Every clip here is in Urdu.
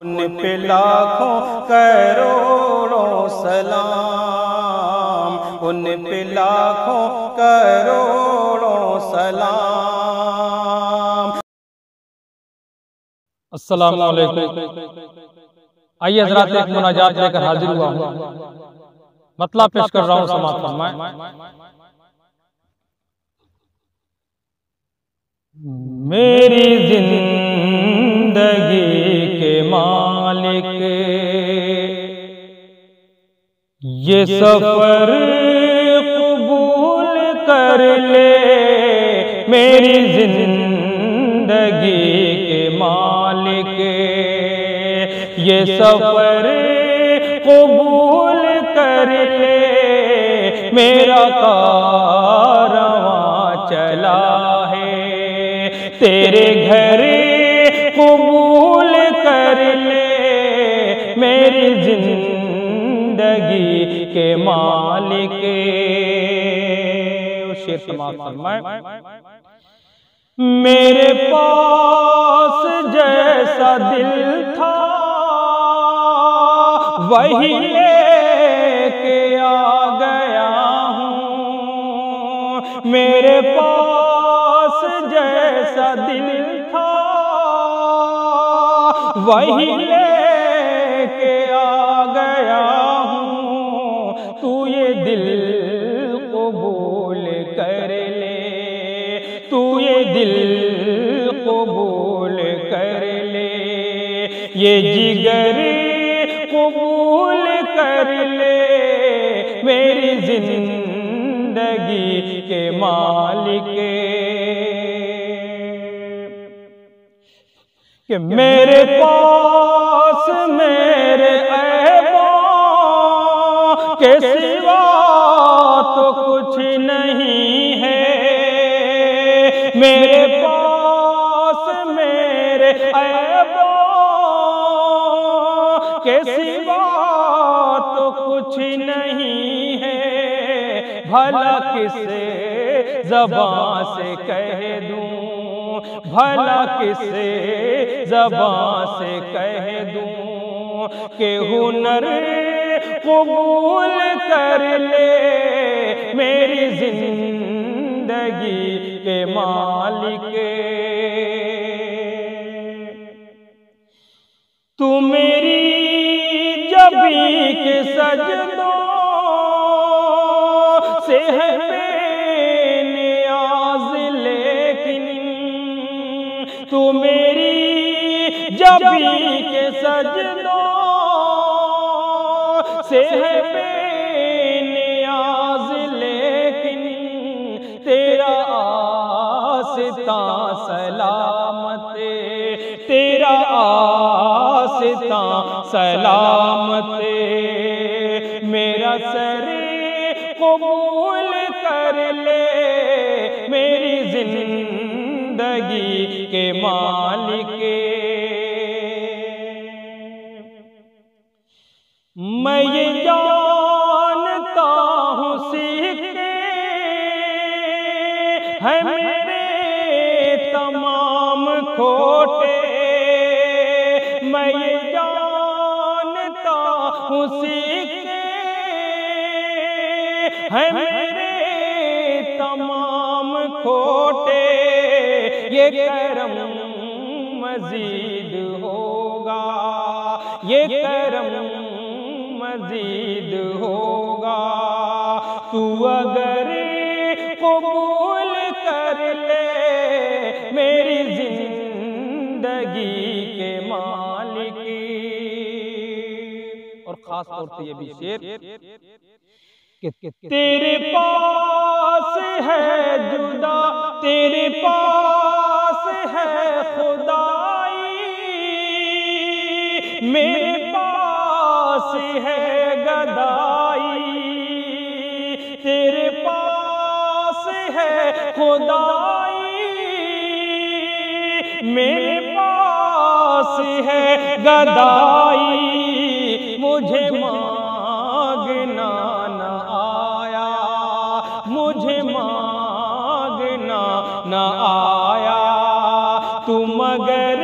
ان پہ لاکھوں کروڑوں سلام، ان پہ لاکھوں کروڑوں سلام۔ السلام علیکم۔ آئیے حضرات ایک مناجات لے کر حاضر ہوا ہوں، مطلب پیش کر رہا ہوں، سماعت فرمائیں۔ میری زندگی کے مالک یہ سفر قبول کر لے، میری زندگی کے مالک یہ سفر قبول کر لے، میرا کارواں چلا ہے تیرے گھر قبول کر لے، میری زندگی کے مالک۔ شعر سماعت فرمائیں۔ میرے پاس جیسا دل تھا وہی لے کے آ گیا ہوں، میرے پاس جیسا دل تھا وہی لے کے آ گیا ہوں، تو یہ دل قبول کر لے، تو یہ دل قبول کر لے، یہ جگر قبول کر لے، میری زندگی کے مالک۔ کہ میرے پاس میرے عیبوں کے سوا تو کچھ نہیں ہے، میرے پاس میرے عیبوں کے سوا تو کچھ نہیں ہے، بھلا کس زبان سے کہہ دوں، بھلا کس زبان سے کہہ دوں کہ ہنر قبول کر لے، میری زندگی کے مالک۔ تو میری جبیں کے سجدوں سے ہے بے نیاز، لیکن تو میری جبیں کے سجدوں سے ہے بے نیاز، لیکن تیرا آستاں سلامت، تیرا آستاں سلامت، میرا سر قبول کر لے، میری زندگی کے مالک۔ میں یہ جانتا ہوں سکے ہیں میرے تمام کھوٹے، میں یہ جانتا ہوں سکے ہیں میرے تمام کھوٹے، یہ کرم مزید ہوگا، یہ کرم مزید ہوگا، تو اگر قبول کر لے، میری زندگی کے مالک۔ اور خاص طور سے یہ بھی شعر کہ تیرے پاس ہے جدا، تیرے پاس ہے خدائی، میرے پاس ہے گدائی، تیرے پاس ہے خدائی، میرے پاس ہے گدائی، مجھے مانگنا نہ آیا، مجھے مانگنا نہ آیا، تم اگر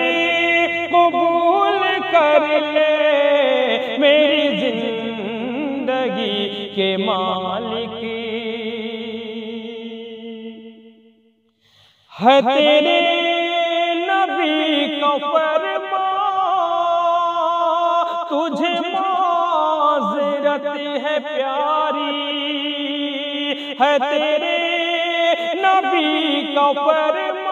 قبول کر کر لے میری زندگی کے مالک ہے تیرے نبی کا فرمان تجھے معذرت ہے پیاری ہے تیرے نبی کا فرمان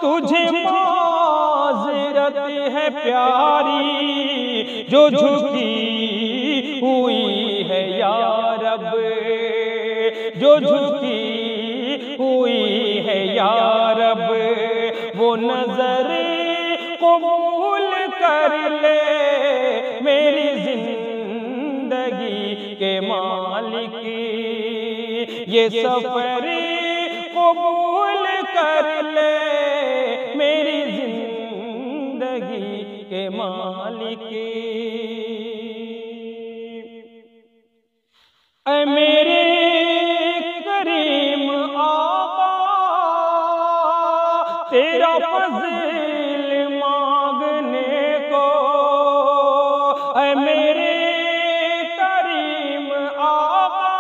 تجھے معذرت ہے پیاری جو جھکی ہوئی ہے یا رب جو جھکی ہوئی ہے یا رب وہ نظر قبول کر لے میری زندگی کے مالک یہ سفر قبول کر لے میری زندگی کے مالک اے میرے کریم آقا تیرا فضل مانگنے کو اے میرے کریم آقا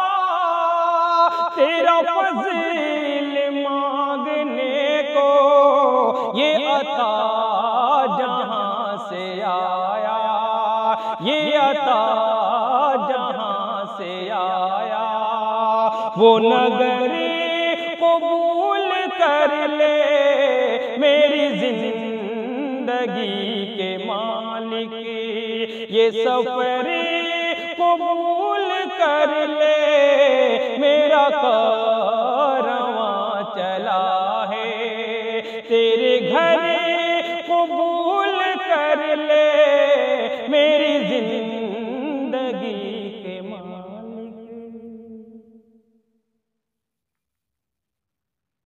تیرا فضل مانگنے کو یہ عطا جہاں سے آیا یہ عطا جہاں سے آیا وہ نگر قبول کر لے میری زندگی کے مالک یہ سفر قبول کر لے میرا کارواں چلا ہے تیرے گھر